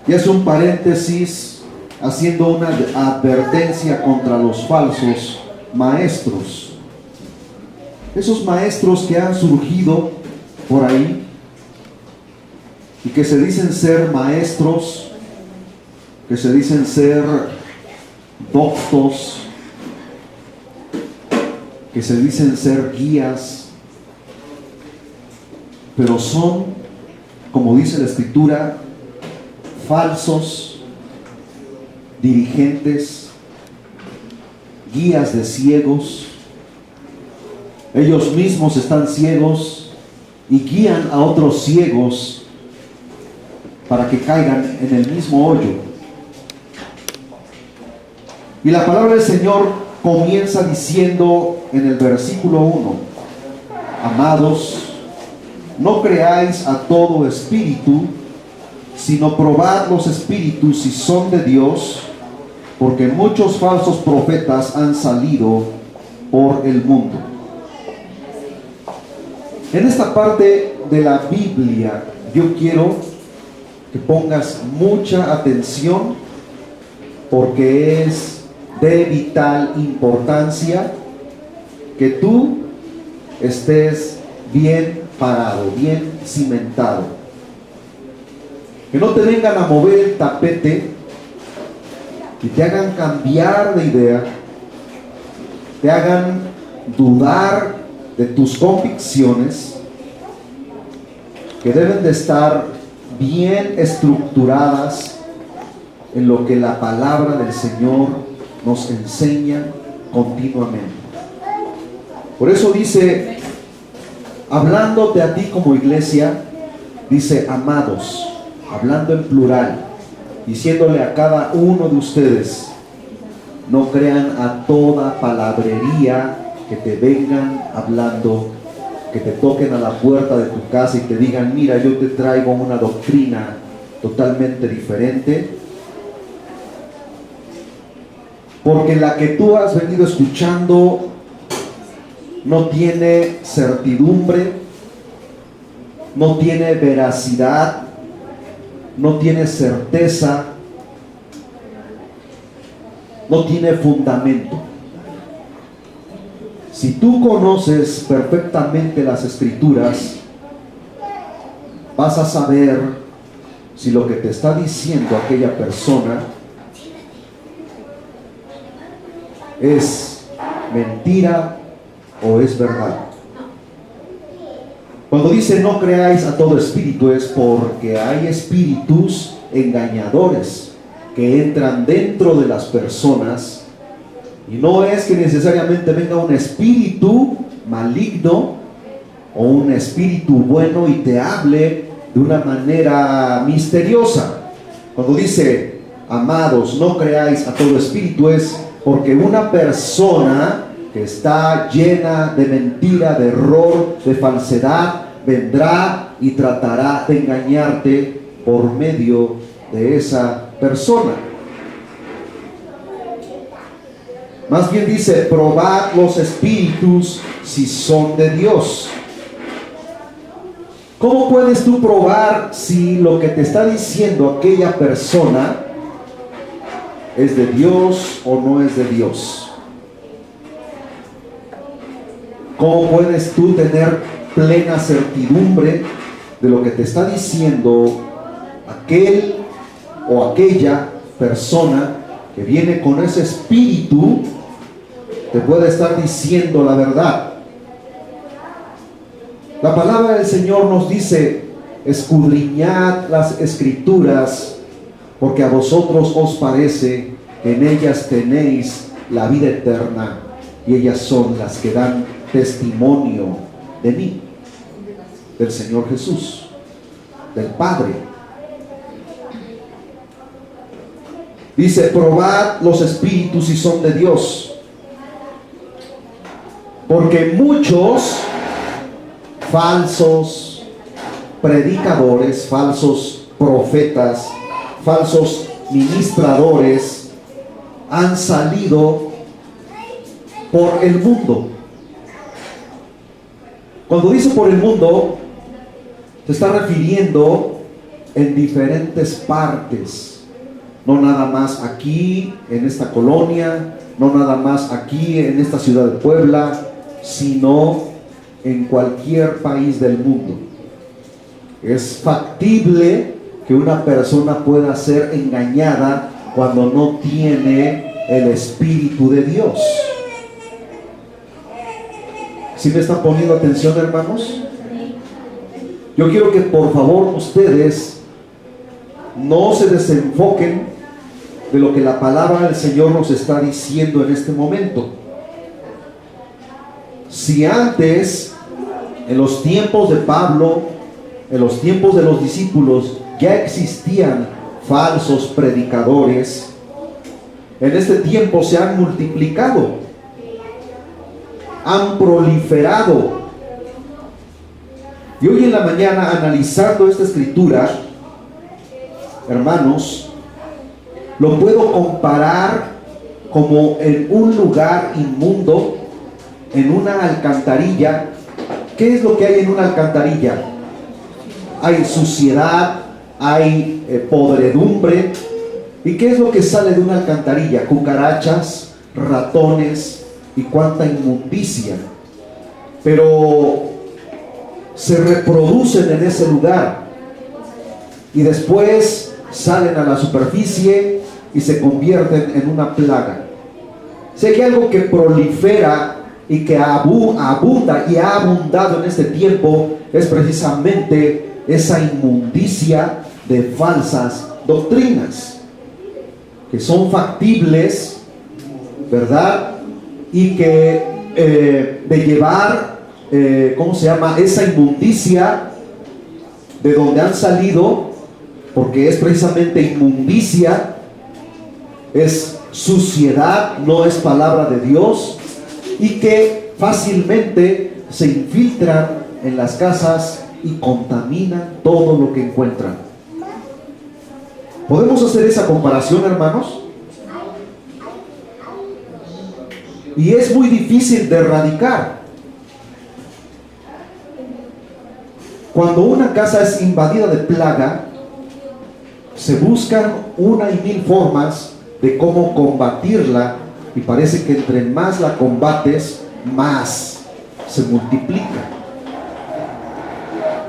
Y hace un paréntesis haciendo una advertencia contra los falsos maestros. Esos maestros que han surgido por ahí y que se dicen ser maestros, que se dicen ser doctos, que se dicen ser guías, pero son, como dice la Escritura, falsos dirigentes, guías de ciegos. Ellos mismos están ciegos y guían a otros ciegos para que caigan en el mismo hoyo. Y la palabra del Señor comienza diciendo en el versículo 1: amados, no creáis a todo espíritu, sino probad los espíritus si son de Dios, porque muchos falsos profetas han salido por el mundo. En esta parte de la Biblia yo quiero que pongas mucha atención, porque es de vital importancia que tú estés bien parado, bien cimentado. Que no te vengan a mover el tapete y te hagan cambiar de idea, te hagan dudar de tus convicciones, que deben de estar bien estructuradas en lo que la palabra del Señor nos enseña continuamente. Por eso dice, hablándote a ti como iglesia, dice amados, hablando en plural, diciéndole a cada uno de ustedes: no crean a toda palabrería que te vengan hablando, que te toquen a la puerta de tu casa y te digan: mira, yo te traigo una doctrina totalmente diferente, porque la que tú has venido escuchando no tiene certidumbre, no tiene veracidad, no tiene certeza, no tiene fundamento. Si tú conoces perfectamente las Escrituras, vas a saber si lo que te está diciendo aquella persona es mentira o es verdad. Cuando dice no creáis a todo espíritu, es porque hay espíritus engañadores que entran dentro de las personas, y no es que necesariamente venga un espíritu maligno o un espíritu bueno y te hable de una manera misteriosa. Cuando dice amados, no creáis a todo espíritu, es porque una persona que está llena de mentira, de error, de falsedad, vendrá y tratará de engañarte por medio de esa persona. Más bien dice, probad los espíritus si son de Dios. ¿Cómo puedes tú probar si lo que te está diciendo aquella persona es de Dios o no es de Dios? ¿Cómo puedes tú tener plena certidumbre de lo que te está diciendo aquel o aquella persona que viene con ese espíritu? Te puede estar diciendo la verdad. La palabra del Señor nos dice: escudriñad las Escrituras, porque a vosotros os parece que en ellas tenéis la vida eterna, y ellas son las que dan testimonio de mí, del Señor Jesús, del Padre. Dice: probad los espíritus si son de Dios, porque muchos falsos predicadores, falsos profetas, falsos ministradores han salido por el mundo. Cuando dice por el mundo, se está refiriendo en diferentes partes, no nada más aquí en esta colonia, no nada más aquí en esta ciudad de Puebla, sino en cualquier país del mundo. Es factible que una persona pueda ser engañada cuando no tiene el Espíritu de Dios. ¿Sí me están poniendo atención, hermanos? Yo quiero que por favor ustedes no se desenfoquen de lo que la palabra del Señor nos está diciendo en este momento. Si antes, en los tiempos de Pablo, en los tiempos de los discípulos, ya existían falsos predicadores, en este tiempo se han multiplicado, han proliferado. Y hoy en la mañana, analizando esta escritura, hermanos, lo puedo comparar como en un lugar inmundo, en una alcantarilla. ¿Qué es lo que hay en una alcantarilla? Hay suciedad, hay podredumbre. ¿Y qué es lo que sale de una alcantarilla? Cucarachas, ratones y cuánta inmundicia. Pero se reproducen en ese lugar y después salen a la superficie y se convierten en una plaga. Sé que algo que prolifera y que abunda y ha abundado en este tiempo es precisamente esa inmundicia de falsas doctrinas que son factibles, ¿verdad? Y que de llevar esa inmundicia de donde han salido, porque es precisamente inmundicia, es suciedad, no es palabra de Dios, y que fácilmente se infiltran en las casas y contaminan todo lo que encuentran. ¿Podemos hacer esa comparación, hermanos? Y es muy difícil de erradicar. Cuando una casa es invadida de plaga, se buscan una y mil formas de cómo combatirla, y parece que entre más la combates, más se multiplica.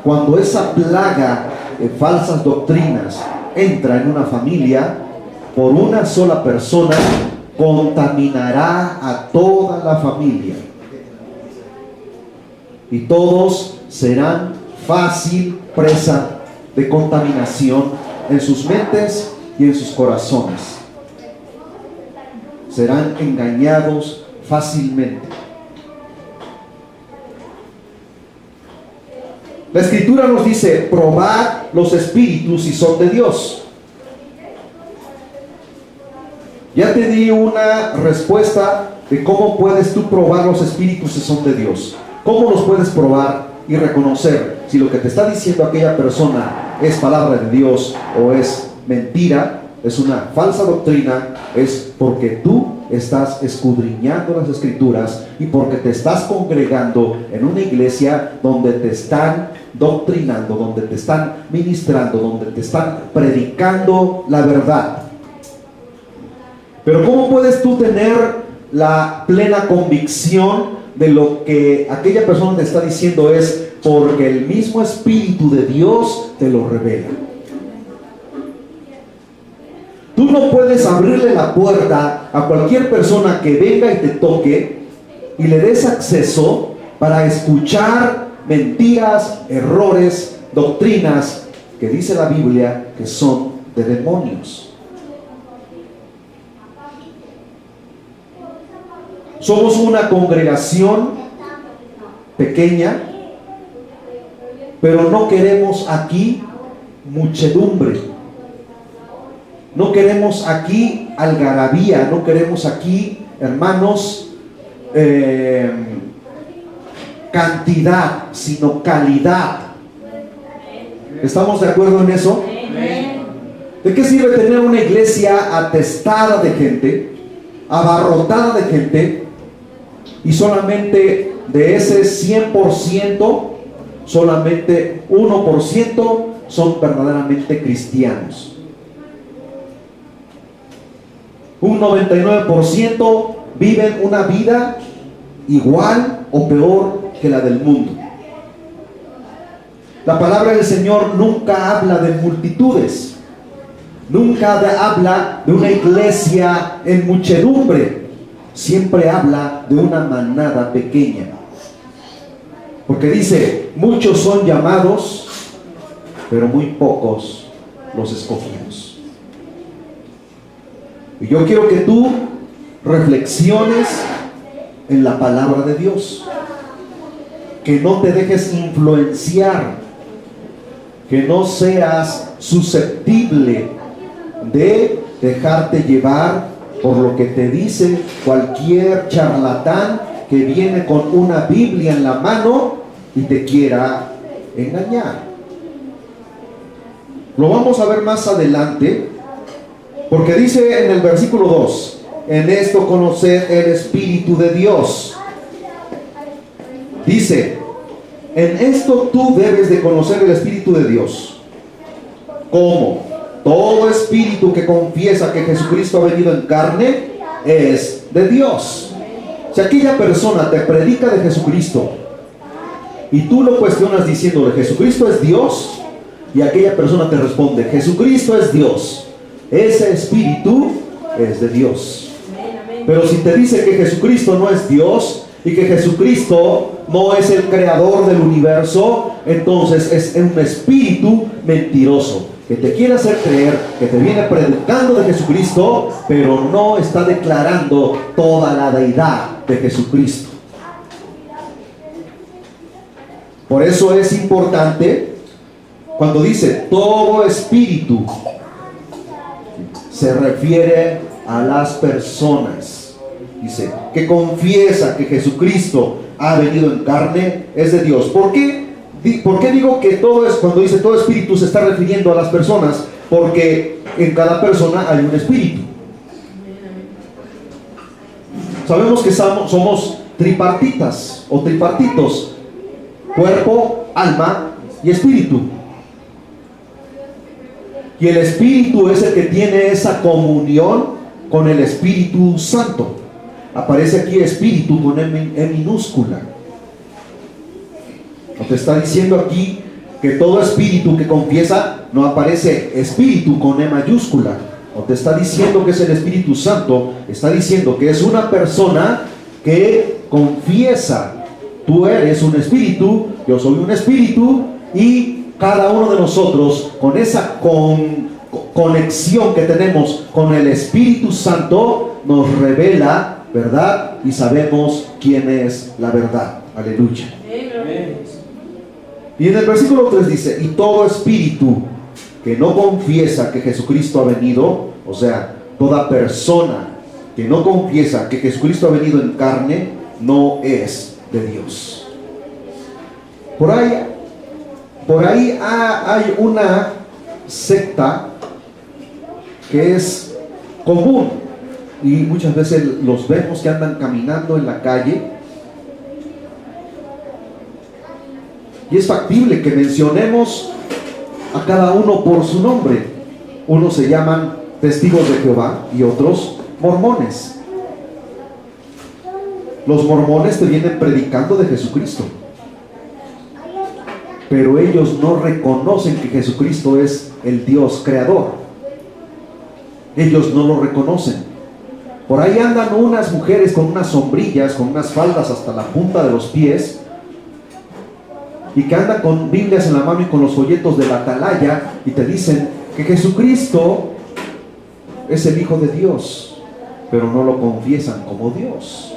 Cuando esa plaga de falsas doctrinas entra en una familia, por una sola persona contaminará a toda la familia, y todos serán fácil presa de contaminación en sus mentes y en sus corazones. Serán engañados fácilmente. La Escritura nos dice: probad los espíritus si son de Dios. Ya te di una respuesta de cómo puedes tú probar los espíritus si son de Dios. ¿Cómo los puedes probar y reconocer si lo que te está diciendo aquella persona es palabra de Dios o es mentira, es una falsa doctrina? Es porque tú estás escudriñando las Escrituras y porque te estás congregando en una iglesia donde te están doctrinando, donde te están ministrando, donde te están predicando la verdad. Pero ¿cómo puedes tú tener la plena convicción de lo que aquella persona te está diciendo? Es porque el mismo Espíritu de Dios te lo revela. Tú no puedes abrirle la puerta a cualquier persona que venga y te toque y le des acceso para escuchar mentiras, errores, doctrinas que dice la Biblia que son de demonios. Somos una congregación pequeña, pero no queremos aquí muchedumbre. No queremos aquí algarabía, no queremos aquí, hermanos, cantidad, sino calidad. ¿Estamos de acuerdo en eso? ¿De qué sirve tener una iglesia atestada de gente, abarrotada de gente, y solamente de ese 100%, solamente 1% son verdaderamente cristianos. Un 99% viven una vida igual o peor que la del mundo. La palabra del Señor nunca habla de multitudes, nunca habla de una iglesia en muchedumbre, siempre habla de una manada pequeña. Porque dice, muchos son llamados, pero muy pocos los escogidos. Y yo quiero que tú reflexiones en la palabra de Dios, que no te dejes influenciar, que no seas susceptible de dejarte llevar por lo que te dice cualquier charlatán que viene con una Biblia en la mano y te quiera engañar. Lo vamos a ver más adelante, porque dice en el versículo 2, en esto conoced el Espíritu de Dios. Dice, en esto tú debes de conocer el Espíritu de Dios. ¿Cómo? Todo espíritu que confiesa que Jesucristo ha venido en carne es de Dios. Si aquella persona te predica de Jesucristo y tú lo cuestionas diciéndole Jesucristo es Dios, y aquella persona te responde Jesucristo es Dios, ese espíritu es de Dios. Pero si te dice que Jesucristo no es Dios y que Jesucristo no es el creador del universo, entonces es un espíritu mentiroso que te quiere hacer creer que te viene predicando de Jesucristo, pero no está declarando toda la deidad de Jesucristo. Por eso es importante cuando dice todo espíritu, se refiere a las personas. Dice que confiesa que Jesucristo ha venido en carne es de Dios. ¿Por qué digo que todo es, cuando dice todo espíritu se está refiriendo a las personas? Porque en cada persona hay un espíritu. Sabemos que somos tripartitas o tripartitos: cuerpo, alma y espíritu. Y el espíritu es el que tiene esa comunión con el Espíritu Santo. Aparece aquí espíritu con E minúscula. No te está diciendo aquí que todo espíritu que confiesa, no aparece espíritu con E mayúscula. No te está diciendo que es el Espíritu Santo, está diciendo que es una persona que confiesa. Tú eres un espíritu, yo soy un espíritu, y cada uno de nosotros, con esa conexión que tenemos con el Espíritu Santo, nos revela verdad y sabemos quién es la verdad. Aleluya. Y en el versículo 3 dice, y todo espíritu que no confiesa que Jesucristo ha venido, o sea, toda persona que no confiesa que Jesucristo ha venido en carne, no es de Dios. Por ahí hay una secta que es común y muchas veces los vemos que andan caminando en la calle, y es factible que mencionemos a cada uno por su nombre. Unos se llaman testigos de Jehová y otros mormones. Los mormones te vienen predicando de Jesucristo, pero ellos no reconocen que Jesucristo es el Dios creador. Ellos no lo reconocen. Por ahí andan unas mujeres con unas sombrillas, con unas faldas hasta la punta de los pies, y que andan con Biblias en la mano y con los folletos de la atalaya, y te dicen que Jesucristo es el Hijo de Dios, pero no lo confiesan como Dios.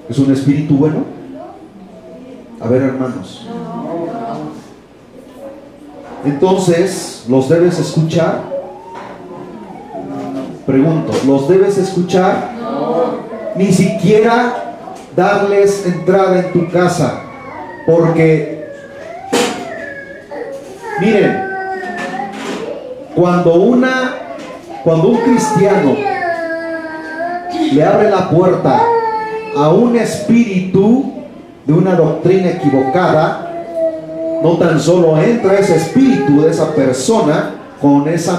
¿Es un espíritu bueno? A ver, hermanos. Entonces, ¿los debes escuchar? Pregunto, ¿los debes escuchar? Ni siquiera darles entrada en tu casa, porque miren, cuando un cristiano le abre la puerta a un espíritu de una doctrina equivocada, no tan solo entra ese espíritu de esa persona con ese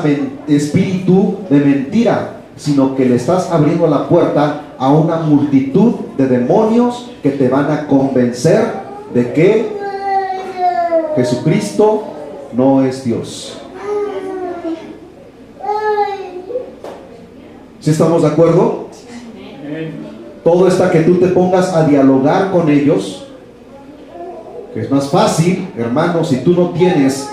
espíritu de mentira, sino que le estás abriendo la puerta a una multitud de demonios que te van a convencer de que Jesucristo no es Dios. ¿Sí estamos de acuerdo? Todo está que tú te pongas a dialogar con ellos, que es más fácil, hermano, si tú no tienes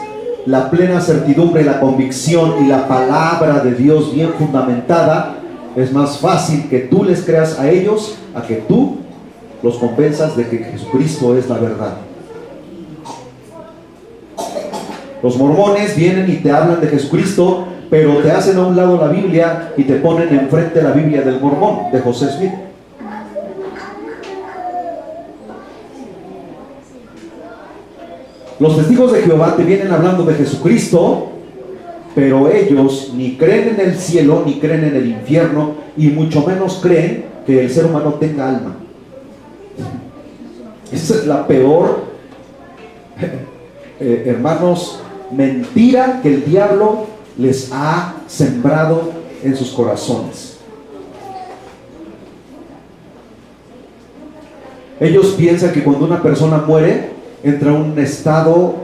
la plena certidumbre, la convicción y la palabra de Dios bien fundamentada, es más fácil que tú les creas a ellos, a que tú los convenzas de que Jesucristo es la verdad. Los mormones vienen y te hablan de Jesucristo, pero te hacen a un lado la Biblia y te ponen enfrente la Biblia del mormón, de José Smith. Los testigos de Jehová te vienen hablando de Jesucristo, pero ellos ni creen en el cielo, ni creen en el infierno, y mucho menos creen que el ser humano tenga alma. Esa es la peor, hermanos, mentira que el diablo les ha sembrado en sus corazones. Ellos piensan que cuando una persona muere, entra en un estado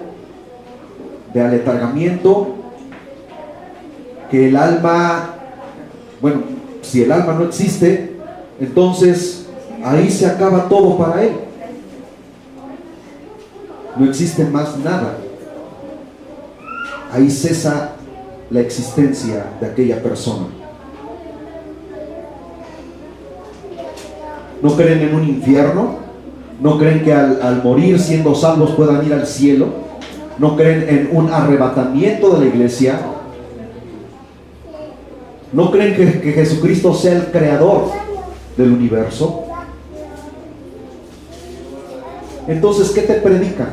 de aletargamiento, que el alma, bueno, si el alma no existe, entonces ahí se acaba todo para él. No existe más nada. Ahí cesa la existencia de aquella persona. No creen en un infierno. No creen que al morir siendo salvos puedan ir al cielo. No creen en un arrebatamiento de la iglesia. No creen que Jesucristo sea el creador del universo. Entonces, ¿qué te predican?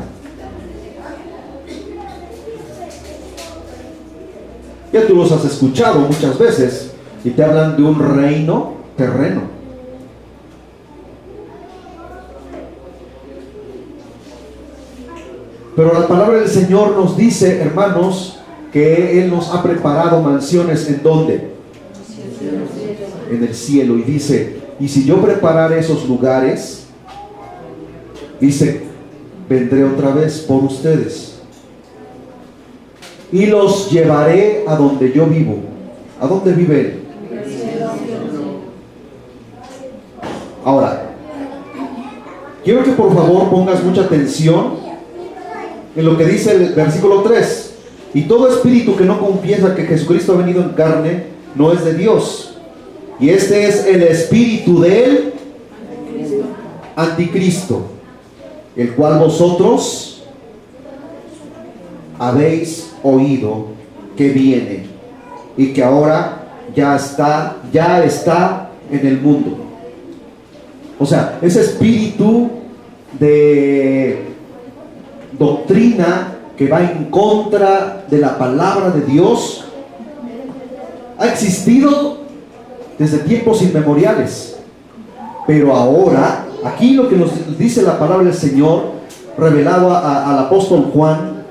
Ya tú los has escuchado muchas veces y te hablan de un reino terreno. Pero la palabra del Señor nos dice, hermanos, que Él nos ha preparado mansiones. ¿En dónde? En el cielo. Y dice, y si yo preparara esos lugares, dice, vendré otra vez por ustedes y los llevaré a donde yo vivo. ¿A dónde vive Él? Ahora, quiero que por favor pongas mucha atención en lo que dice el versículo 3. Y todo espíritu que no confiesa que Jesucristo ha venido en carne no es de Dios. Y este es el espíritu del anticristo, el cual vosotros habéis oído que viene y que ahora ya está en el mundo. O sea, ese espíritu de doctrina que va en contra de la palabra de Dios ha existido desde tiempos inmemoriales, pero ahora aquí lo que nos dice la palabra del Señor revelado al apóstol Juan,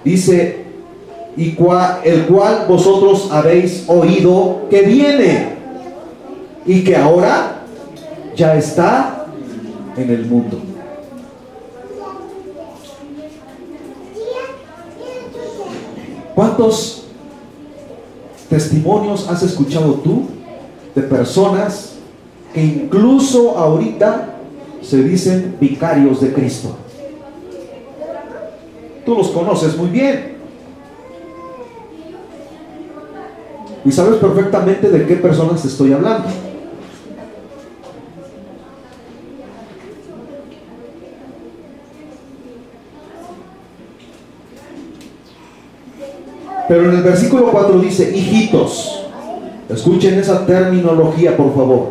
dice, el cual vosotros habéis oído que viene y que ahora ya está en el mundo. ¿Cuántos testimonios has escuchado tú de personas que incluso ahorita se dicen vicarios de Cristo? Tú los conoces muy bien y sabes perfectamente de qué personas te estoy hablando. Pero en el versículo 4 dice, hijitos, escuchen esa terminología por favor.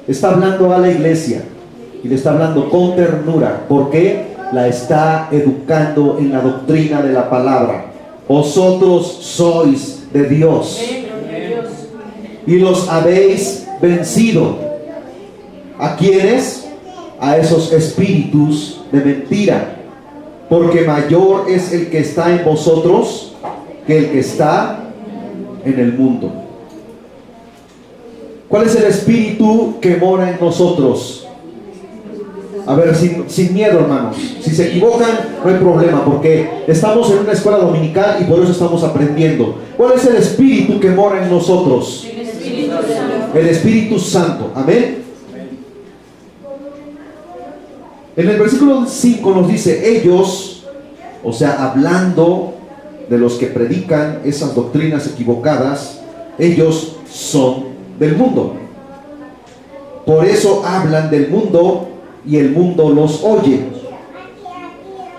Está hablando a la iglesia y le está hablando con ternura, porque la está educando en la doctrina de la palabra. Vosotros sois de Dios y los habéis vencido. ¿A quiénes? a esos espíritus de mentira, porque mayor es el que está en vosotros que el que está en el mundo. ¿Cuál es el espíritu que mora en nosotros? A ver, sin miedo, hermanos. Si se equivocan, no hay problema, porque estamos en una escuela dominical y por eso estamos aprendiendo. ¿Cuál es el espíritu que mora en nosotros? El Espíritu Santo. Amén. En el versículo 5 nos dice, ellos, o sea, hablando de los que predican esas doctrinas equivocadas, ellos son del mundo. Por eso hablan del mundo y el mundo los oye.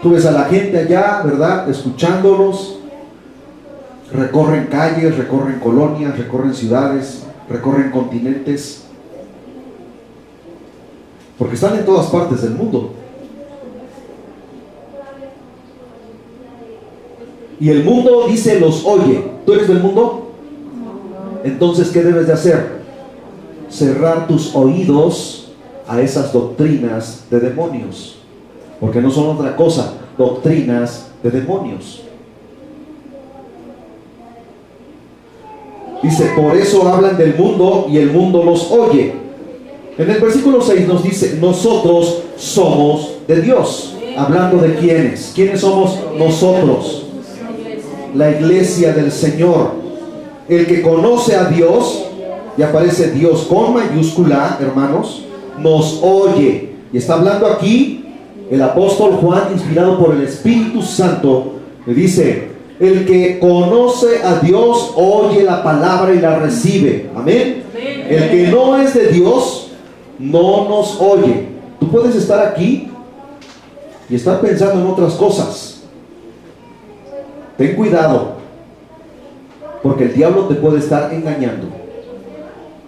Tú ves a la gente allá, ¿verdad? Escuchándolos. Recorren calles, recorren colonias, recorren ciudades, recorren continentes. Porque están en todas partes del mundo. Y el mundo dice, los oye. ¿Tú eres del mundo? Entonces, ¿qué debes de hacer? Cerrar tus oídos a esas doctrinas de demonios. Porque no son otra cosa, doctrinas de demonios. Dice, por eso hablan del mundo y el mundo los oye. En el versículo 6 nos dice, nosotros somos de Dios. Hablando de quiénes. ¿Quiénes somos nosotros? La iglesia del Señor. El que conoce a Dios, y aparece Dios con mayúscula, hermanos, nos oye. Y está hablando aquí el apóstol Juan, inspirado por el Espíritu Santo, le dice, el que conoce a Dios oye la palabra y la recibe. Amén. El que no es de Dios no nos oye. Tú puedes estar aquí y estar pensando en otras cosas. Ten cuidado, porque el diablo te puede estar engañando.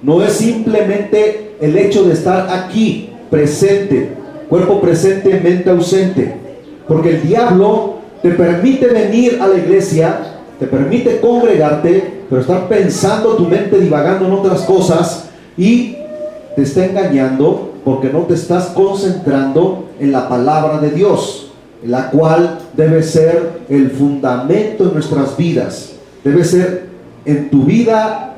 No es simplemente el hecho de estar aquí, presente, cuerpo presente, mente ausente, porque el diablo te permite venir a la iglesia, te permite congregarte, pero estar pensando, tu mente divagando en otras cosas, y te está engañando porque no te estás concentrando en la palabra de Dios, la cual debe ser el fundamento de nuestras vidas. Debe ser en tu vida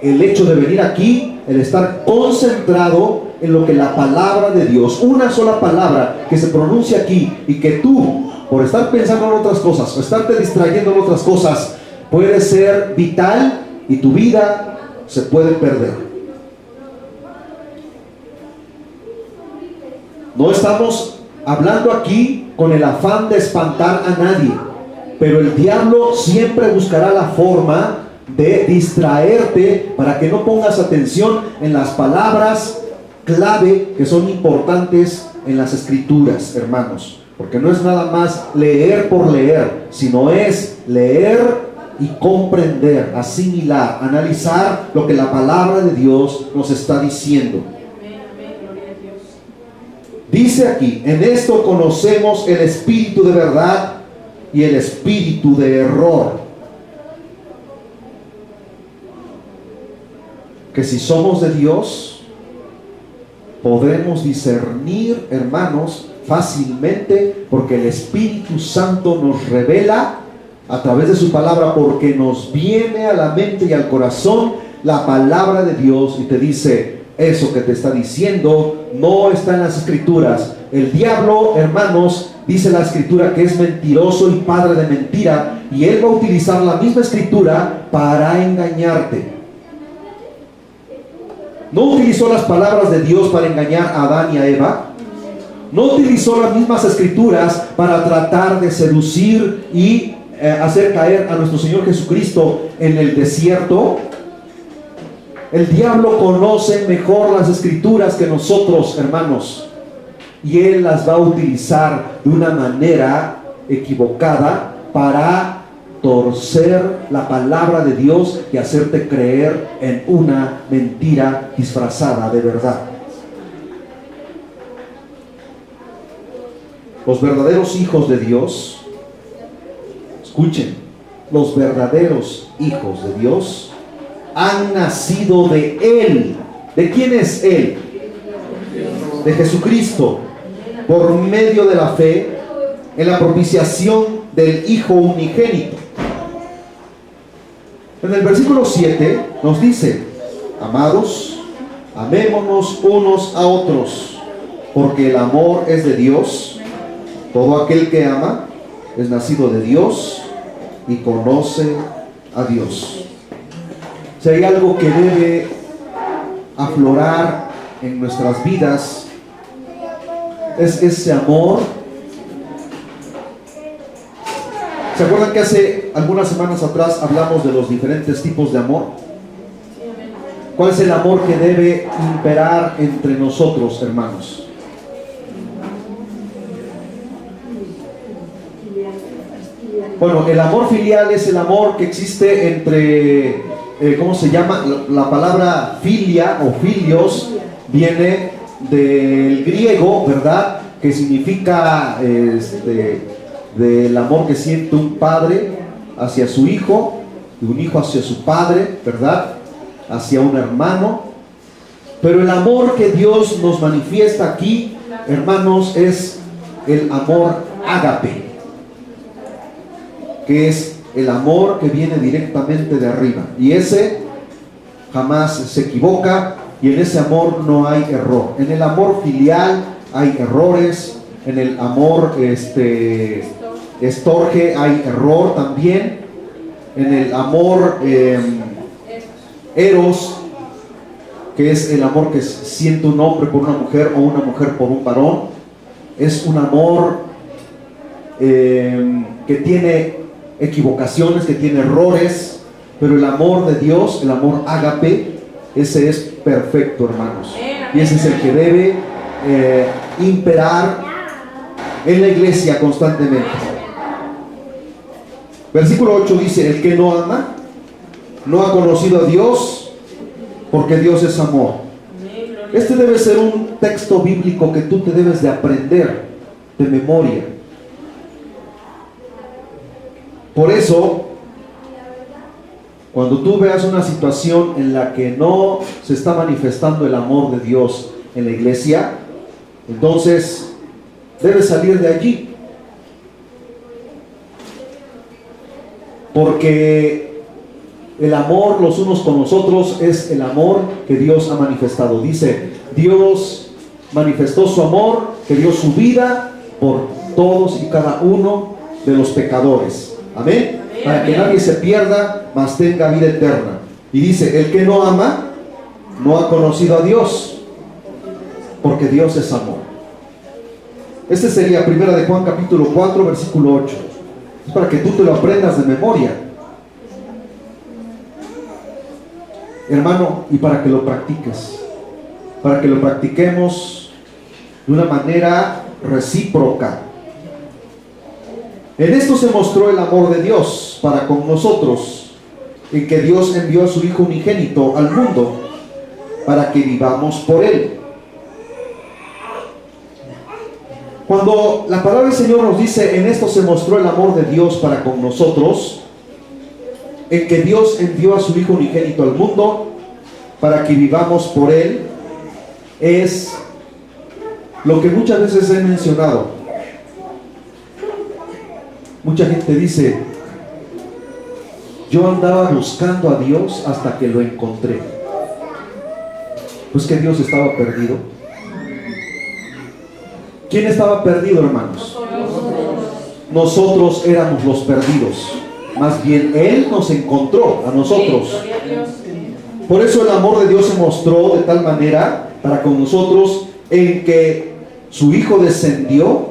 el hecho de venir aquí, el estar concentrado en lo que la palabra de Dios, una sola palabra que se pronuncia aquí, y que tú, por estar pensando en otras cosas o estarte distrayendo en otras cosas, puede ser vital y tu vida se puede perder. No estamos hablando aquí con el afán de espantar a nadie, pero el diablo siempre buscará la forma de distraerte para que no pongas atención en las palabras clave que son importantes en las escrituras, hermanos, porque no es nada más leer por leer, sino es leer y comprender, asimilar, analizar lo que la palabra de Dios nos está diciendo. Dice aquí, en esto conocemos el espíritu de verdad y el espíritu de error. Que si somos de Dios, podremos discernir, hermanos, fácilmente, porque el Espíritu Santo nos revela a través de su palabra, porque nos viene a la mente y al corazón la palabra de Dios y te dice, eso que te está diciendo no está en las escrituras. El diablo, hermanos, dice la escritura que es mentiroso y padre de mentira, y él va a utilizar la misma escritura para engañarte. No utilizó las palabras de Dios para engañar a Adán y a Eva. No utilizó las mismas escrituras para tratar de seducir y hacer caer a nuestro Señor Jesucristo en el desierto. El diablo conoce mejor las escrituras que nosotros, hermanos, y él las va a utilizar de una manera equivocada para torcer la palabra de Dios y hacerte creer en una mentira disfrazada de verdad. Los verdaderos hijos de Dios, escuchen, los verdaderos hijos de Dios han nacido de Él. ¿De quién es Él? de Jesucristo por medio de la fe en la propiciación del Hijo unigénito. En el versículo 7 nos dice: amados, amémonos unos a otros, porque el amor es de Dios. Todo aquel que ama es nacido de Dios y conoce a Dios. Si hay algo que debe aflorar en nuestras vidas, es ese amor. ¿Se acuerdan que hace algunas semanas atrás hablamos de los diferentes tipos de amor? ¿Cuál es el amor que debe imperar entre nosotros, hermanos? Bueno, el amor filial es el amor que existe entre, ¿cómo se llama? La palabra filia o filios viene del griego, ¿verdad? Que significa del amor que siente un padre hacia su hijo, y un hijo hacia su padre, ¿verdad? Hacia un hermano. Pero el amor que Dios nos manifiesta aquí, hermanos, es el amor ágape, que es el amor que viene directamente de arriba, y ese jamás se equivoca, y en ese amor no hay error. En el amor filial hay errores, en el amor estorge hay error también, en el amor eros, que es el amor que siente un hombre por una mujer o una mujer por un varón, es un amor que tiene equivocaciones, que tiene errores. Pero el amor de Dios, el amor ágape, ese es perfecto, hermanos, y ese es el que debe imperar en la iglesia constantemente. Versículo 8 dice: el que no ama no ha conocido a Dios, porque Dios es amor. Este debe ser un texto bíblico que tú te debes de aprender de memoria. Por eso, cuando tú veas una situación en la que no se está manifestando el amor de Dios en la iglesia, entonces debes salir de allí. Porque el amor los unos con los otros es el amor que Dios ha manifestado. Dice, Dios manifestó su amor, que dio su vida por todos y cada uno de los pecadores. Amén. Para que nadie se pierda, mas tenga vida eterna. Y dice, el que no ama no ha conocido a Dios, porque Dios es amor. Este sería 1 de Juan capítulo 4 versículo 8. Es para que tú te lo aprendas de memoria, hermano, y para que lo practiques, para que lo practiquemos de una manera recíproca. En esto se mostró el amor de Dios para con nosotros, en que Dios envió a su Hijo unigénito al mundo para que vivamos por Él. Cuando la palabra del Señor nos dice, en esto se mostró el amor de Dios para con nosotros, en que Dios envió a su Hijo unigénito al mundo para que vivamos por Él, es lo que muchas veces he mencionado. Mucha gente dice, yo andaba buscando a Dios hasta que lo encontré. Pues que Dios estaba perdido. ¿Quién estaba perdido, hermanos? Nosotros éramos los perdidos. Más bien Él nos encontró a nosotros. Por eso el amor de Dios se mostró de tal manera para con nosotros, en que su Hijo descendió,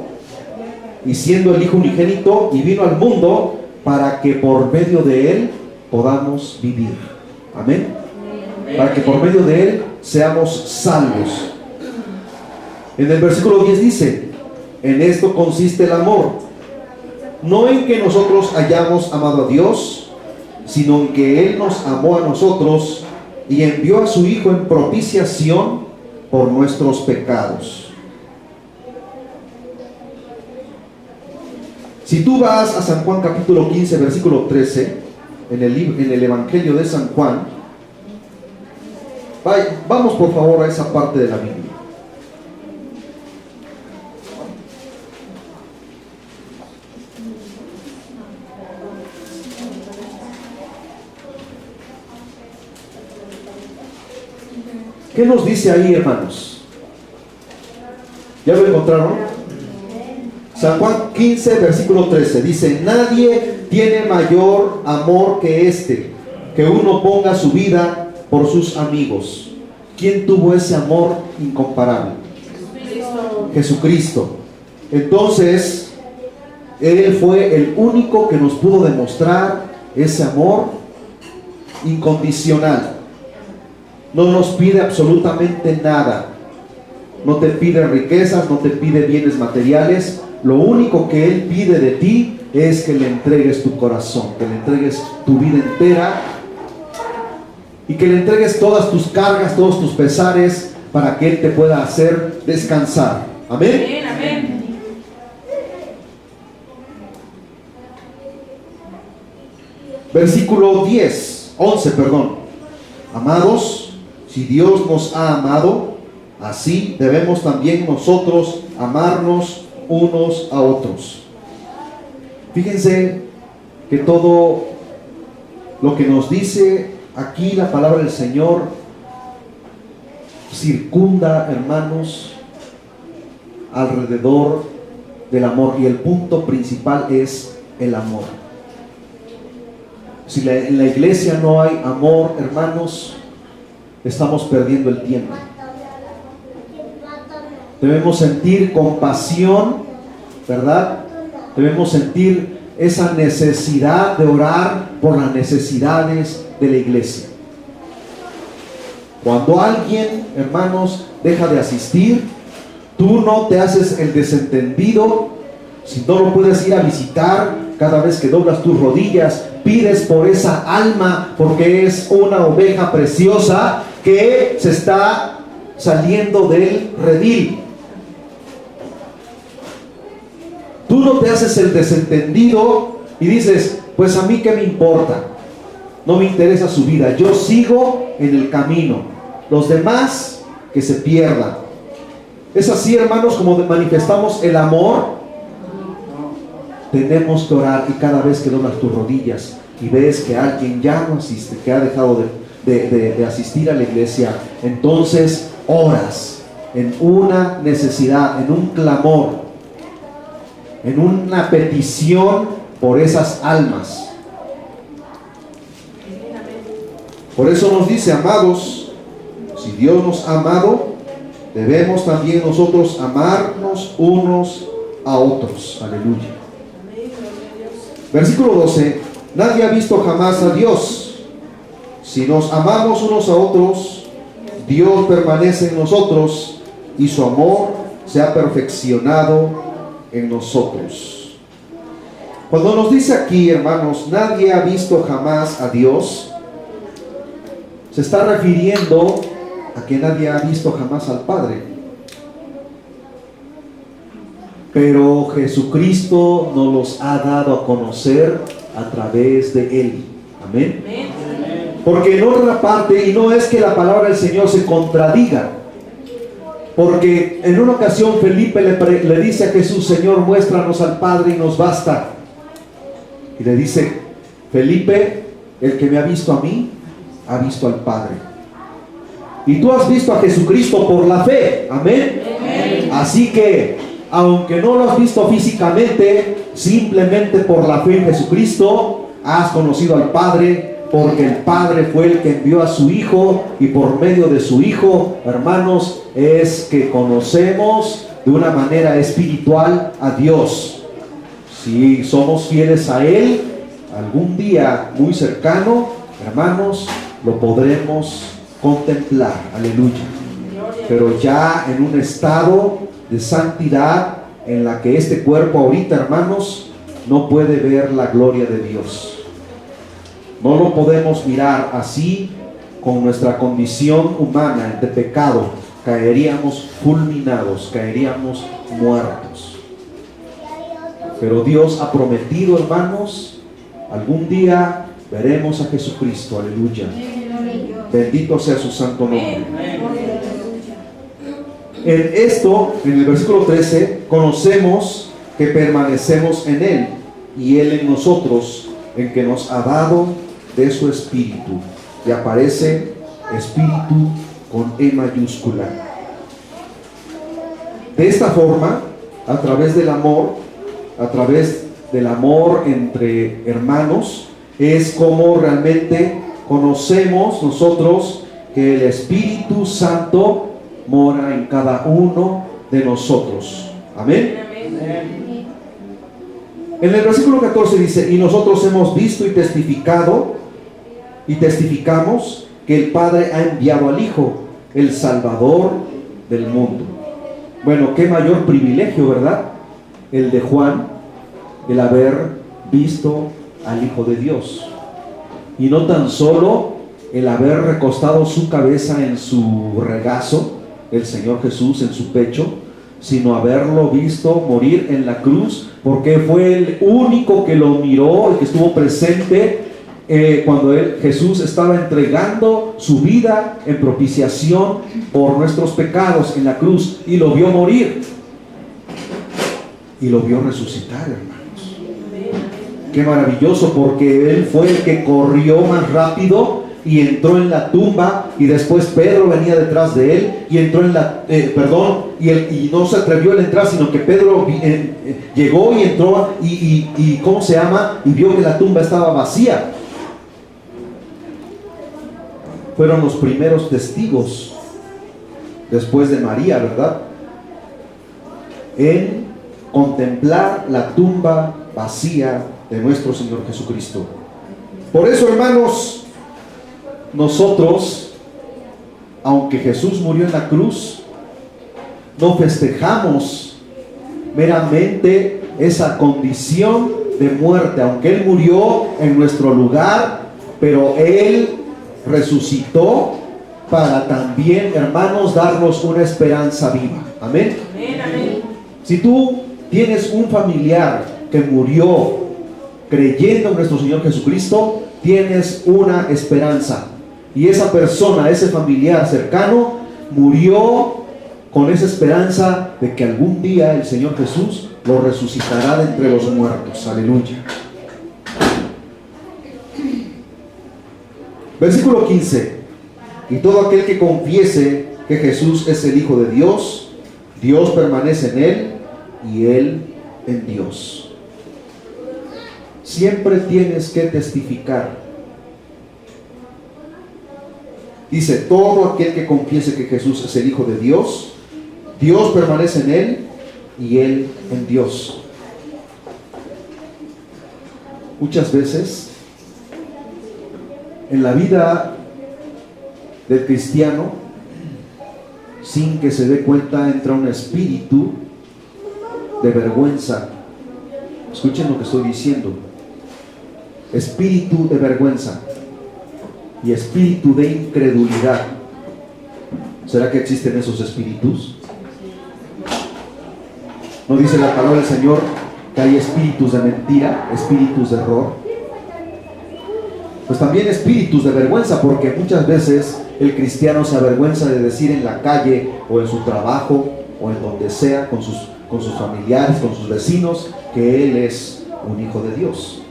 y siendo el Hijo unigénito, y vino al mundo para que por medio de Él podamos vivir. Amén. Para que por medio de Él seamos salvos. En el versículo 10 dice, en esto consiste el amor, no en que nosotros hayamos amado a Dios, sino en que Él nos amó a nosotros y envió a su Hijo en propiciación por nuestros pecados. Si tú vas a San Juan capítulo 15 versículo 13, en el Evangelio de San Juan, vamos por favor a esa parte de la Biblia. ¿Qué nos dice ahí, hermanos? ¿Ya lo encontraron? San Juan 15, versículo 13. Dice: nadie tiene mayor amor que este, que uno ponga su vida por sus amigos. ¿Quién tuvo ese amor incomparable? Jesucristo. Entonces, Él fue el único que nos pudo demostrar ese amor incondicional. No nos pide absolutamente nada. No te pide riquezas, no te pide bienes materiales. Lo único que Él pide de ti es que le entregues tu corazón, que le entregues tu vida entera y que le entregues todas tus cargas, todos tus pesares, para que Él te pueda hacer descansar. Amén. Amén, amén. Versículo 11, perdón. Amados, si Dios nos ha amado, así debemos también nosotros amarnos unos a otros. Fíjense que todo lo que nos dice aquí la palabra del Señor circunda, hermanos, alrededor del amor, y el punto principal es el amor. Si en la iglesia no hay amor, hermanos, estamos perdiendo el tiempo. Debemos sentir compasión, ¿verdad? Debemos sentir esa necesidad de orar por las necesidades de la iglesia. Cuando alguien, hermanos, deja de asistir, tú no te haces el desentendido. Si no lo puedes ir a visitar, cada vez que doblas tus rodillas, pides por esa alma, porque es una oveja preciosa que se está saliendo del redil. Tú no te haces el desentendido y dices: pues a mí qué me importa, no me interesa su vida, yo sigo en el camino, los demás que se pierdan. Es así, hermanos, como manifestamos el amor. Tenemos que orar, y cada vez que doblas tus rodillas y ves que alguien ya no asiste, que ha dejado de asistir a la iglesia, entonces oras en una necesidad, en un clamor, en una petición por esas almas. Por eso nos dice: amados, si Dios nos ha amado, debemos también nosotros amarnos unos a otros. Aleluya. Versículo 12: nadie ha visto jamás a Dios. Si nos amamos unos a otros, Dios permanece en nosotros y su amor se ha perfeccionado en nosotros. Cuando nos dice aquí, hermanos, nadie ha visto jamás a Dios, se está refiriendo a que nadie ha visto jamás al Padre. Pero Jesucristo nos los ha dado a conocer a través de Él. Amén. Porque en otra parte, y no es que la palabra del Señor se contradiga, porque en una ocasión Felipe le dice a Jesús: Señor, muéstranos al Padre y nos basta. Y le dice: Felipe, el que me ha visto a mí, ha visto al Padre. Y tú has visto a Jesucristo por la fe. Amén. Así que, aunque no lo has visto físicamente, simplemente por la fe en Jesucristo has conocido al Padre, porque el Padre fue el que envió a su Hijo, y por medio de su Hijo, hermanos, es que conocemos de una manera espiritual a Dios. Si somos fieles a Él, algún día muy cercano, hermanos, lo podremos contemplar. Aleluya. Pero ya en un estado de santidad en la que este cuerpo ahorita, hermanos, no puede ver la gloria de Dios. No lo podemos mirar así. Con nuestra condición humana de pecado, caeríamos fulminados, caeríamos muertos. Pero Dios ha prometido, hermanos, algún día veremos a Jesucristo. Aleluya. Bendito sea su santo nombre. En esto, en el versículo 13, conocemos que permanecemos en Él y Él en nosotros, en que nos ha dado de su Espíritu. Y aparece Espíritu con E mayúscula. De esta forma, a través del amor entre hermanos, es como realmente conocemos nosotros que el Espíritu Santo mora en cada uno de nosotros. Amén. En el versículo 14 dice: y nosotros hemos visto y testificado y testificamos que el Padre ha enviado al Hijo, el Salvador del mundo. Bueno, qué mayor privilegio, ¿verdad? El de Juan, el haber visto al Hijo de Dios. Y no tan solo el haber recostado su cabeza en su regazo, el Señor Jesús en su pecho, sino haberlo visto morir en la cruz, porque fue el único que lo miró, el que estuvo presente cuando Jesús estaba entregando su vida en propiciación por nuestros pecados en la cruz, y lo vio morir y lo vio resucitar, hermanos. Qué maravilloso, porque Él fue el que corrió más rápido y entró en la tumba, y después Pedro venía detrás de él y entró en la y no se atrevió a entrar, sino que Pedro llegó y entró y ¿cómo se llama? Y vio que la tumba estaba vacía. Fueron los primeros testigos después de María, ¿verdad?, en contemplar la tumba vacía de nuestro Señor Jesucristo. Por eso, hermanos, nosotros, aunque Jesús murió en la cruz, no festejamos meramente esa condición de muerte, aunque Él murió en nuestro lugar, pero Él resucitó para también, hermanos, darnos una esperanza viva. Amén. Amén. Si tú tienes un familiar que murió creyendo en nuestro Señor Jesucristo, tienes una esperanza. Y esa persona, ese familiar cercano, murió con esa esperanza de que algún día el Señor Jesús lo resucitará de entre los muertos. Aleluya. Versículo 15. Y todo aquel que confiese que Jesús es el Hijo de Dios, Dios permanece en él y él en Dios. Siempre tienes que testificar. Dice: todo aquel que confiese que Jesús es el Hijo de Dios, Dios permanece en él y él en Dios. Muchas veces en la vida del cristiano, sin que se dé cuenta, entra un espíritu de vergüenza. Escuchen lo que estoy diciendo: espíritu de vergüenza y espíritu de incredulidad. ¿Será que existen esos espíritus? ¿No dice la palabra del Señor que hay espíritus de mentira, espíritus de error? Pues también espíritus de vergüenza, porque muchas veces el cristiano se avergüenza de decir en la calle o en su trabajo o en donde sea, con sus familiares, con sus vecinos, que él es un hijo de Dios,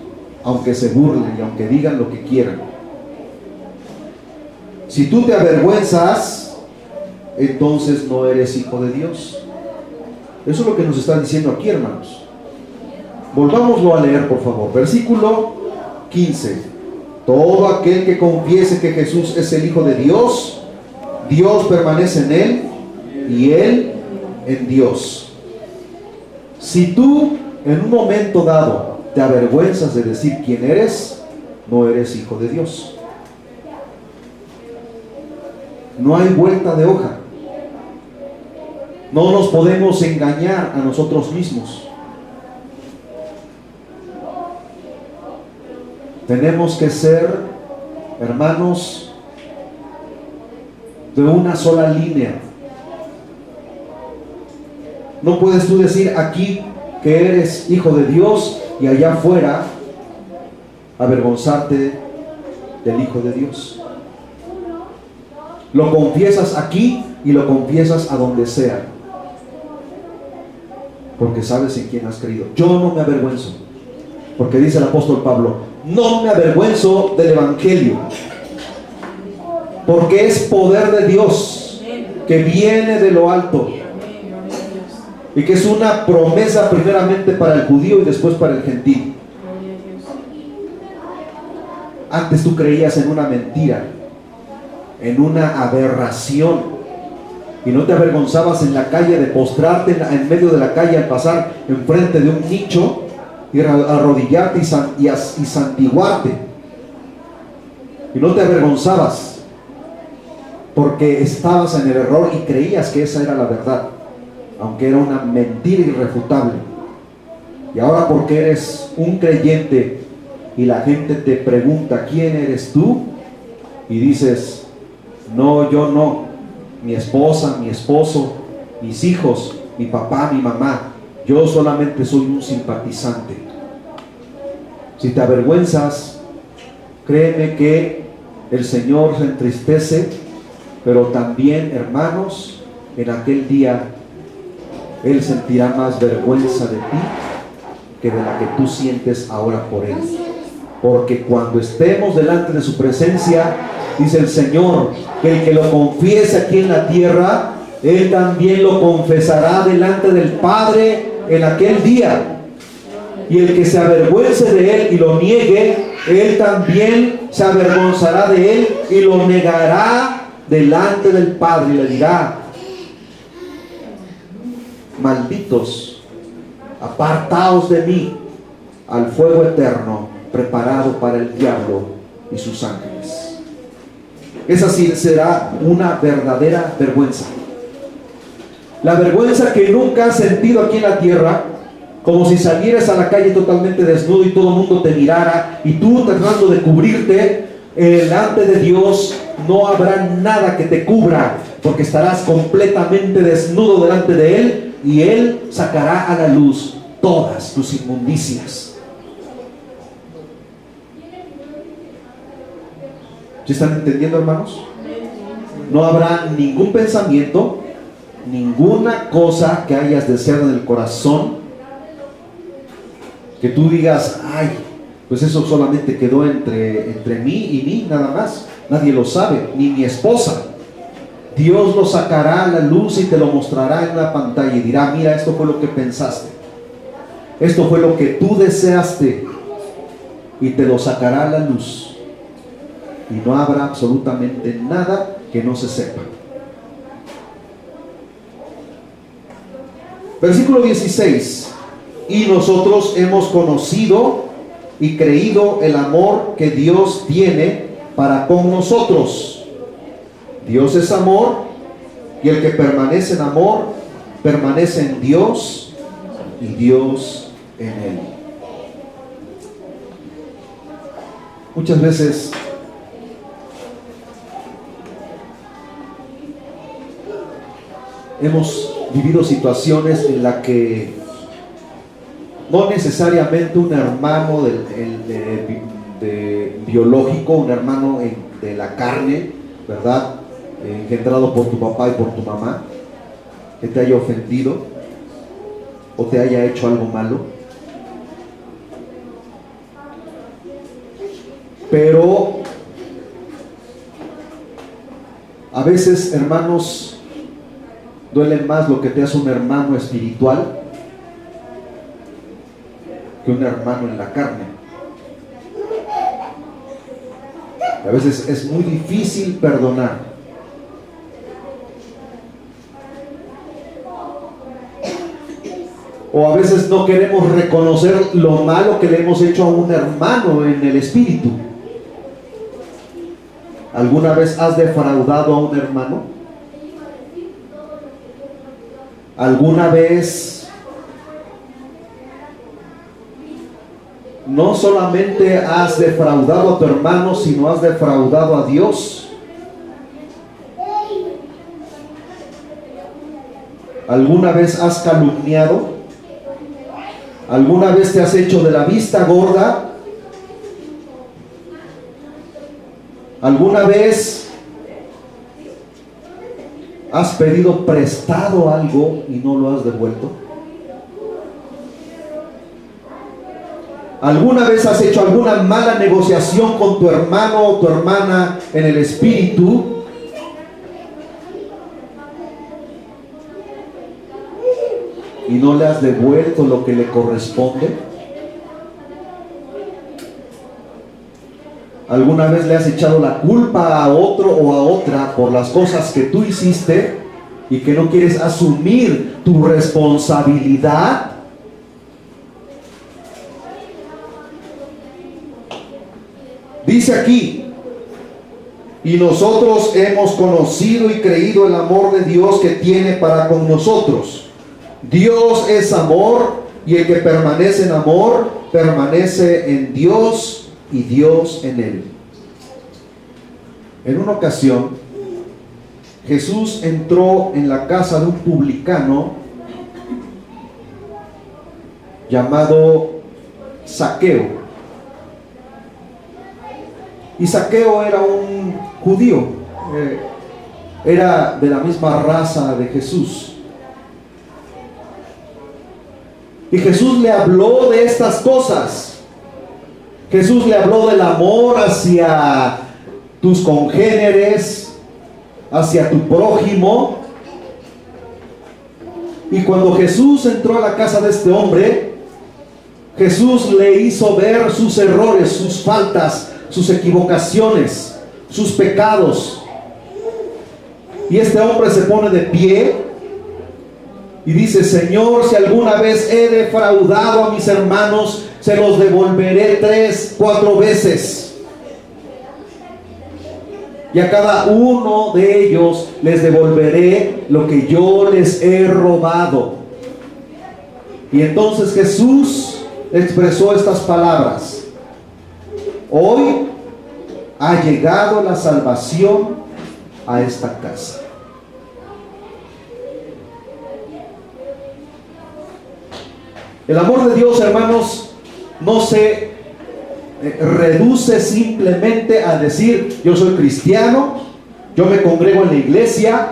aunque se burlen y aunque digan lo que quieran. Si tú te avergüenzas, entonces no eres hijo de Dios. Eso es lo que nos está diciendo aquí, hermanos. Volvámoslo a leer, por favor. Versículo 15. Todo aquel que confiese que Jesús es el Hijo de Dios, Dios permanece en él y él en Dios. Si tú en un momento dado te avergüenzas de decir quién eres, no eres hijo de Dios. No hay vuelta de hoja. No nos podemos engañar a nosotros mismos. Tenemos que ser, hermanos, de una sola línea. No puedes tú decir aquí que eres hijo de Dios y allá afuera avergonzarte del Hijo de Dios. Lo confiesas aquí y lo confiesas a donde sea, porque sabes en quién has creído. Yo no me avergüenzo, porque dice el apóstol Pablo: no me avergüenzo del Evangelio, porque es poder de Dios que viene de lo alto y que es una promesa primeramente para el judío y después para el gentil. Antes tú creías en una mentira, en una aberración, y no te avergonzabas en la calle de postrarte en medio de la calle al pasar enfrente de un nicho y arrodillarte y santiguarte, y no te avergonzabas porque estabas en el error y creías que esa era la verdad, aunque era una mentira irrefutable. Y ahora, porque eres un creyente y la gente te pregunta ¿quién eres tú? Y dices: no, yo no, mi esposa, mi esposo, mis hijos, mi papá, mi mamá, yo solamente soy un simpatizante. Si te avergüenzas, créeme que el Señor se entristece, pero también, hermanos, en aquel día Él sentirá más vergüenza de ti que de la que tú sientes ahora por Él. Porque cuando estemos delante de su presencia, dice el Señor, que el que lo confiese aquí en la tierra, Él también lo confesará delante del Padre en aquel día. Y el que se avergüence de Él y lo niegue, Él también se avergonzará de Él y lo negará delante del Padre, y le dirá: malditos, apartaos de mí al fuego eterno preparado para el diablo y sus ángeles. Esa sí será una verdadera vergüenza. La vergüenza que nunca has sentido aquí en la tierra, como si salieras a la calle totalmente desnudo y todo el mundo te mirara y tú tratando de cubrirte. Delante de Dios no habrá nada que te cubra, porque estarás completamente desnudo delante de Él, y Él sacará a la luz todas tus inmundicias. ¿Sí están entendiendo, hermanos? No habrá ningún pensamiento, ninguna cosa que hayas deseado en el corazón que tú digas: ay, pues eso solamente quedó entre mí y mí, nada más. Nadie lo sabe, ni mi esposa. Dios lo sacará a la luz y te lo mostrará en una pantalla y dirá: mira, esto fue lo que pensaste, esto fue lo que tú deseaste, y te lo sacará a la luz. Y no habrá absolutamente nada que no se sepa. Versículo 16. Y nosotros hemos conocido y creído el amor que Dios tiene para con nosotros. Dios es amor, y el que permanece en amor permanece en Dios y Dios en él. Muchas veces hemos vivido situaciones en las que no necesariamente un hermano biológico, un hermano de la carne, ¿verdad?, engendrado por tu papá y por tu mamá, que te haya ofendido o te haya hecho algo malo. Pero a veces, hermanos, duele más lo que te hace un hermano espiritual que un hermano en la carne. A veces es muy difícil perdonar. O a veces no queremos reconocer lo malo que le hemos hecho a un hermano en el espíritu. ¿Alguna vez has defraudado a un hermano? ¿Alguna vez no solamente has defraudado a tu hermano, sino has defraudado a Dios? ¿Alguna vez has calumniado? ¿Alguna vez te has hecho de la vista gorda? ¿Alguna vez has pedido prestado algo y no lo has devuelto? ¿Alguna vez has hecho alguna mala negociación con tu hermano o tu hermana en el espíritu y no le has devuelto lo que le corresponde? ¿Alguna vez le has echado la culpa a otro o a otra por las cosas que tú hiciste y que no quieres asumir tu responsabilidad? Dice aquí: y nosotros hemos conocido y creído el amor de Dios que tiene para con nosotros. Dios es amor, y el que permanece en amor, permanece en Dios y Dios en él. En una ocasión, Jesús entró en la casa de un publicano llamado Zaqueo. Y Zaqueo era un judío, era de la misma raza de Jesús. Y Jesús le habló de estas cosas. Jesús le habló del amor hacia tus congéneres, hacia tu prójimo. Y cuando Jesús entró a la casa de este hombre, Jesús le hizo ver sus errores, sus faltas, sus equivocaciones, sus pecados. Y este hombre se pone de pie y dice: Señor, si alguna vez he defraudado a mis hermanos, se los devolveré 3, 4 veces. Y a cada uno de ellos les devolveré lo que yo les he robado. Y entonces Jesús expresó estas palabras: hoy ha llegado la salvación a esta casa. El amor de Dios, hermanos, no se reduce simplemente a decir: yo soy cristiano, yo me congrego en la iglesia,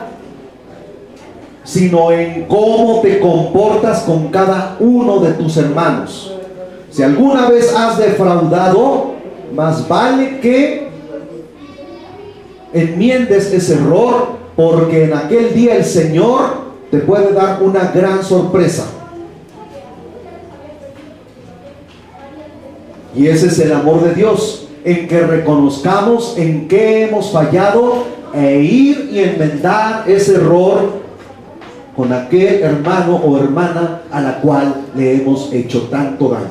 sino en cómo te comportas con cada uno de tus hermanos. Si alguna vez has defraudado, más vale que enmiendes ese error, porque en aquel día el Señor te puede dar una gran sorpresa. Y ese es el amor de Dios, en que reconozcamos en qué hemos fallado e ir y enmendar ese error con aquel hermano o hermana a la cual le hemos hecho tanto daño.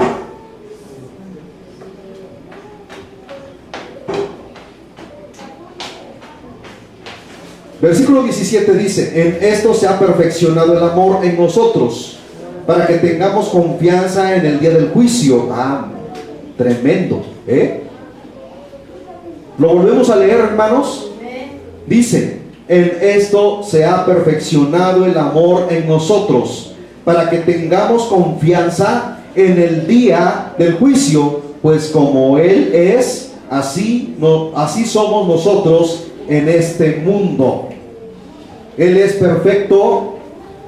Versículo 17 dice: en esto se ha perfeccionado el amor en nosotros, para que tengamos confianza en el día del juicio. Tremendo, Lo volvemos a leer, hermanos. Dice: en esto se ha perfeccionado el amor en nosotros, para que tengamos confianza en el día del juicio, pues como Él es, así somos nosotros en este mundo. Él es perfecto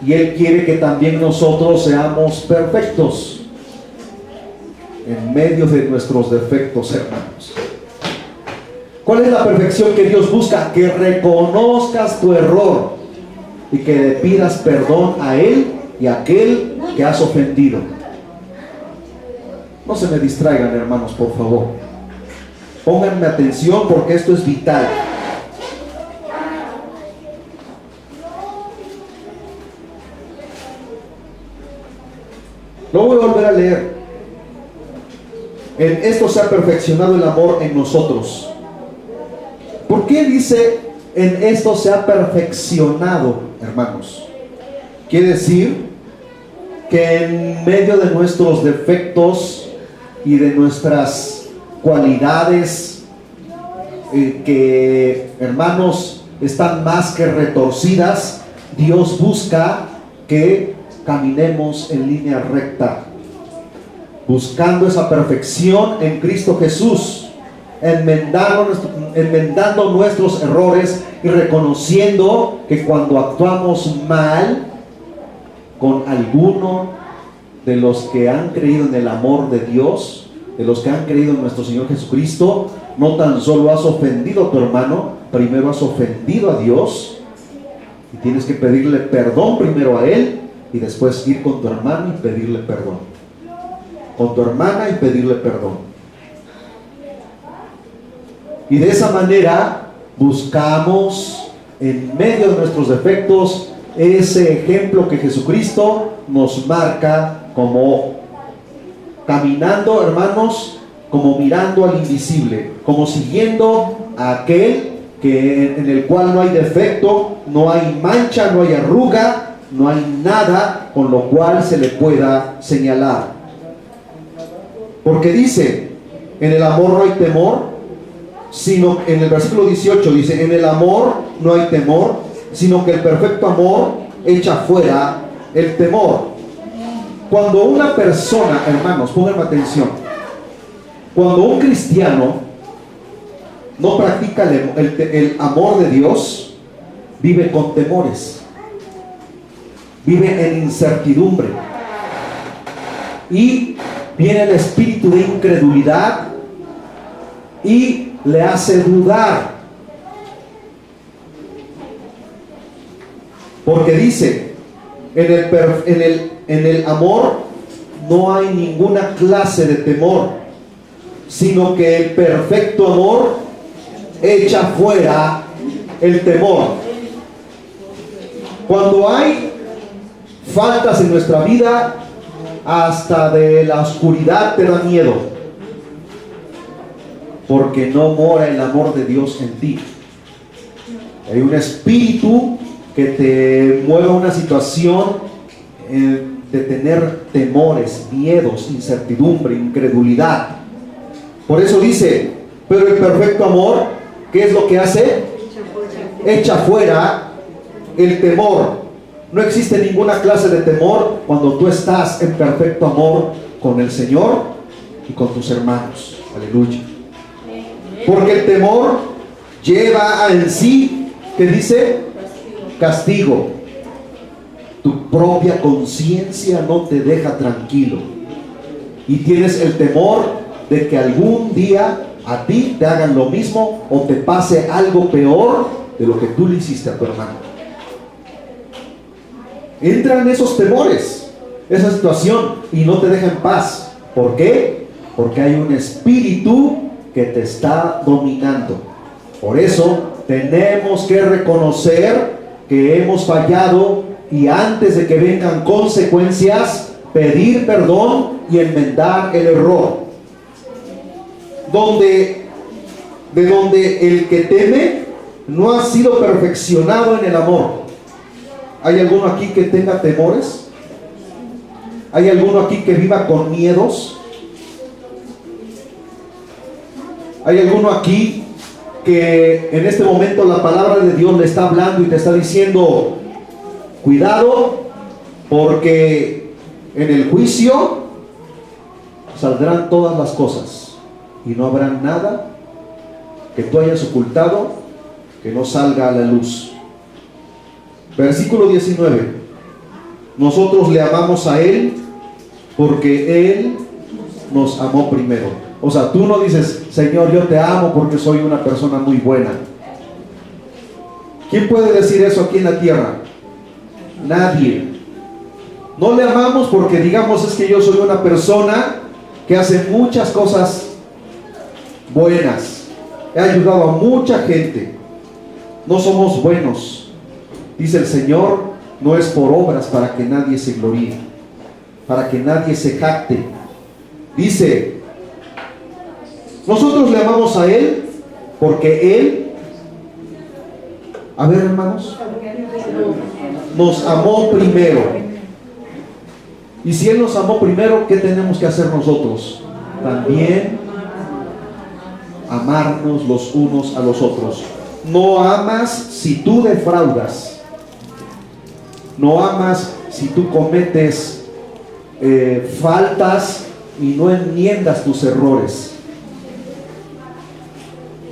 y Él quiere que también nosotros seamos perfectos en medio de nuestros defectos, hermanos. ¿Cuál es la perfección que Dios busca? Que reconozcas tu error y que le pidas perdón a Él y a aquel que has ofendido. No se me distraigan, hermanos, por favor. Pónganme atención, porque esto es vital. Lo voy a volver a leer. En esto se ha perfeccionado el amor en nosotros. ¿Por qué dice en esto se ha perfeccionado, hermanos? Quiere decir que en medio de nuestros defectos y de nuestras cualidades que, hermanos, están más que retorcidas, Dios busca que caminemos en línea recta, buscando esa perfección en Cristo Jesús, enmendando nuestros errores y reconociendo que cuando actuamos mal con alguno de los que han creído en el amor de Dios, de los que han creído en nuestro Señor Jesucristo, no tan solo has ofendido a tu hermano, primero has ofendido a Dios y tienes que pedirle perdón primero a Él y después ir con tu hermano y pedirle perdón. Con tu hermana y pedirle perdón. Y de esa manera buscamos en medio de nuestros defectos ese ejemplo que Jesucristo nos marca, como caminando, hermanos, como mirando al invisible, como siguiendo a aquel en el cual no hay defecto, no hay mancha, no hay arruga, no hay nada con lo cual se le pueda señalar. Porque dice, en el amor no hay temor, sino en el versículo 18 dice, en el amor no hay temor, sino que el perfecto amor echa fuera el temor. Cuando una persona, hermanos, pónganme atención, cuando un cristiano no practica el amor de Dios, vive con temores, vive en incertidumbre, y viene el espíritu de incredulidad y le hace dudar, porque dice, en el amor no hay ninguna clase de temor, sino que el perfecto amor echa fuera el temor. Cuando hay faltas en nuestra vida, hasta de la oscuridad te da miedo, porque no mora el amor de Dios en ti. Hay un espíritu que te mueve a una situación de tener temores, miedos, incertidumbre, incredulidad. Por eso dice, pero el perfecto amor, ¿qué es lo que hace? Echa fuera el temor. No existe ninguna clase de temor cuando tú estás en perfecto amor con el Señor y con tus hermanos. Aleluya. Porque el temor lleva en sí, ¿qué dice? Castigo. Tu propia conciencia no te deja tranquilo. Y tienes el temor de que algún día a ti te hagan lo mismo o te pase algo peor de lo que tú le hiciste a tu hermano. Entran esos temores, esa situación, y no te deja en paz. ¿Por qué? Porque hay un espíritu que te está dominando. Por eso tenemos que reconocer que hemos fallado, y antes de que vengan consecuencias, pedir perdón y enmendar el error. De donde el que teme no ha sido perfeccionado en el amor. ¿Hay alguno aquí que tenga temores? ¿Hay alguno aquí que viva con miedos? ¿Hay alguno aquí que en este momento la palabra de Dios le está hablando y te está diciendo, cuidado, porque en el juicio saldrán todas las cosas y no habrá nada que tú hayas ocultado que no salga a la luz? Versículo 19. Nosotros le amamos a Él porque Él nos amó primero. O sea, tú no dices, Señor, yo te amo porque soy una persona muy buena. ¿Quién puede decir eso aquí en la tierra? Nadie. No le amamos porque digamos, es que yo soy una persona que hace muchas cosas buenas, he ayudado a mucha gente. No somos buenos. Dice el Señor, no es por obras para que nadie se gloríe, para que nadie se jacte. Dice, nosotros le amamos a Él porque Él, a ver, hermanos, nos amó primero. Y si Él nos amó primero, ¿qué tenemos que hacer nosotros? También amarnos los unos a los otros. No amas si tú defraudas. No amas si tú cometes faltas y no enmiendas tus errores.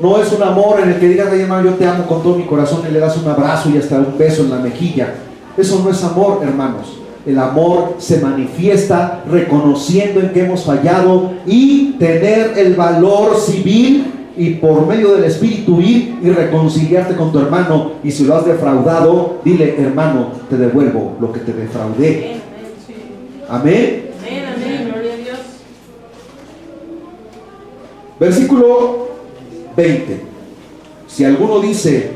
No es un amor en el que digas, ay hermano, yo te amo con todo mi corazón, y le das un abrazo y hasta un beso en la mejilla. Eso no es amor, hermanos. El amor se manifiesta reconociendo en que hemos fallado y tener el valor civil y por medio del Espíritu ir y reconciliarte con tu hermano. Y si lo has defraudado, dile: hermano, te devuelvo lo que te defraudé. Amén. Amén, amén, gloria a Dios. Versículo 20. Si alguno dice: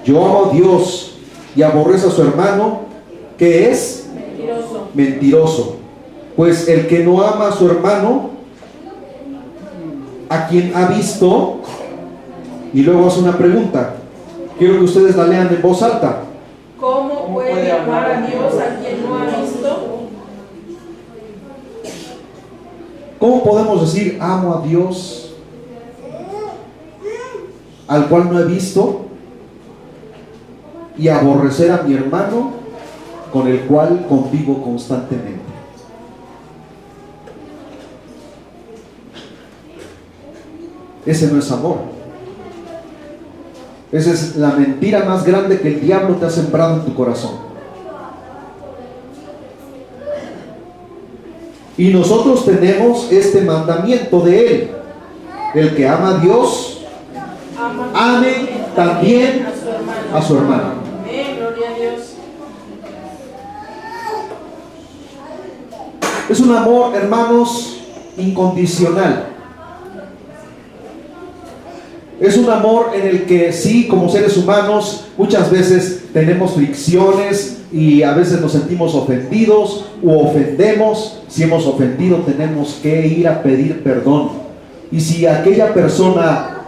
yo amo a Dios, y aborrece a su hermano, ¿qué es? Mentiroso. Mentiroso. Pues el que no ama a su hermano, a quien ha visto. Y luego hace una pregunta, quiero que ustedes la lean en voz alta. ¿Cómo puede amar a Dios a quien no ha visto? ¿Cómo podemos decir amo a Dios al cual no he visto, y aborrecer a mi hermano con el cual convivo constantemente? Ese no es amor. Esa es la mentira más grande que el diablo te ha sembrado en tu corazón. Y nosotros tenemos este mandamiento de Él: el que ama a Dios, ame también a su hermano. Amén, gloria a Dios. Es un amor, hermanos, incondicional. Es un amor en el que sí, como seres humanos, muchas veces tenemos fricciones y a veces nos sentimos ofendidos u ofendemos. Si hemos ofendido, tenemos que ir a pedir perdón. Y si aquella persona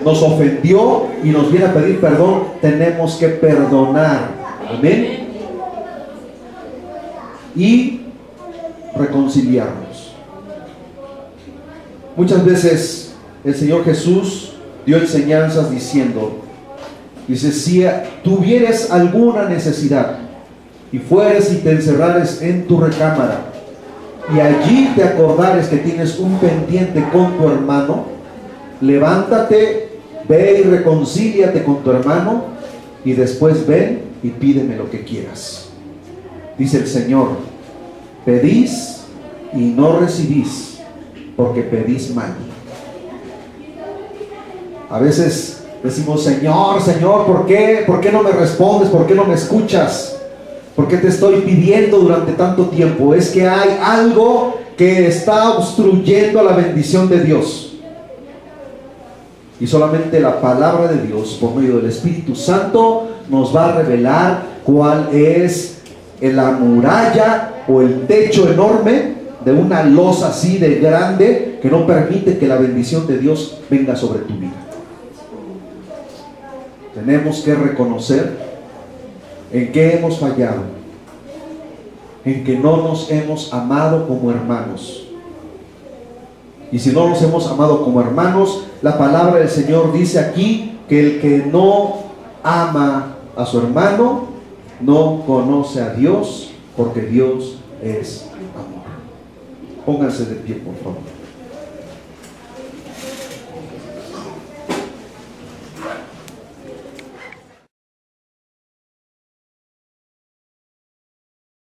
nos ofendió y nos viene a pedir perdón, tenemos que perdonar. Amén. Y reconciliarnos. Muchas veces el Señor Jesús dio enseñanzas diciendo, dice: si tuvieres alguna necesidad y fueres y te encerrares en tu recámara y allí te acordares que tienes un pendiente con tu hermano, levántate, ve y reconcíliate con tu hermano, y después ven y pídeme lo que quieras. Dice el Señor: pedís y no recibís, porque pedís mal. A veces decimos: Señor, Señor, ¿por qué no me respondes? ¿Por qué no me escuchas? ¿Por qué te estoy pidiendo durante tanto tiempo? Es que hay algo que está obstruyendo la bendición de Dios. Y solamente la palabra de Dios, por medio del Espíritu Santo, nos va a revelar cuál es la muralla o el techo enorme de una losa así de grande que no permite que la bendición de Dios venga sobre tu vida. Tenemos que reconocer en qué hemos fallado, en que no nos hemos amado como hermanos. Y si no nos hemos amado como hermanos, la palabra del Señor dice aquí que el que no ama a su hermano no conoce a Dios, porque Dios es amor. Pónganse de pie, por favor.